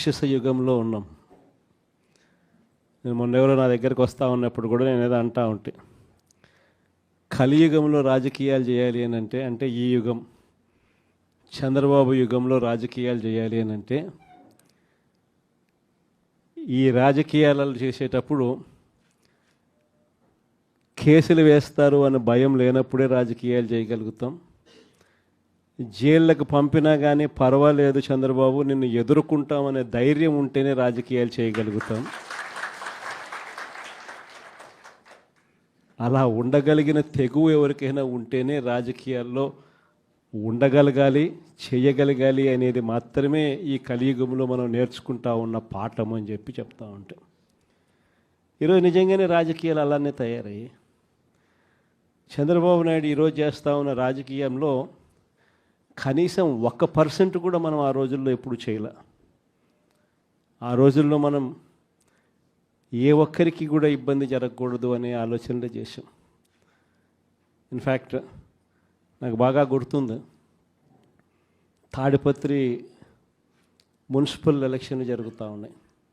రాక్షస యుగంలో ఉన్నాం. నేను మొన్న ఎవరో నా దగ్గరికి వస్తూ ఉన్నప్పుడు కూడా నేను ఏదో అంటా ఉంటే, కలియుగంలో రాజకీయాలు చేయాలి అని అంటే ఈ యుగం చంద్రబాబు యుగంలో రాజకీయాలు చేయాలి అని అంటే ఈ రాజకీయాలు చేసేటప్పుడు కేసులు వేస్తారు అనే భయం లేనప్పుడే రాజకీయాలు చేయగలుగుతాం. జైళ్ళకు పంపినా కానీ పర్వాలేదు చంద్రబాబు నిన్ను ఎదుర్కొంటామనే ధైర్యం ఉంటేనే రాజకీయాలు చేయగలుగుతాం. అలా ఉండగలిగిన తెగువ ఎవరికైనా ఉంటేనే రాజకీయాల్లో ఉండగలగాలి, చేయగలగాలి అనేది మాత్రమే ఈ కలియుగంలో మనం నేర్చుకుంటా ఉన్న పాఠం అని చెప్పి చెప్తా ఉంటాం. ఈరోజు నిజంగానే రాజకీయాలు అలానే తయారయ్యాయి. చంద్రబాబు నాయుడు ఈరోజు చేస్తూ ఉన్న రాజకీయంలో కనీసం 1% కూడా మనం ఆ రోజుల్లో ఎప్పుడు చేయలే. ఆ రోజుల్లో మనం ఏ ఒక్కరికి కూడా ఇబ్బంది జరగకూడదు అనే ఆలోచనలు చేశాం. ఇన్ఫ్యాక్ట్ నాకు బాగా గుర్తుంది, తాడిపత్రి మున్సిపల్ ఎలక్షన్లు జరుగుతూ ఉన్నాయి.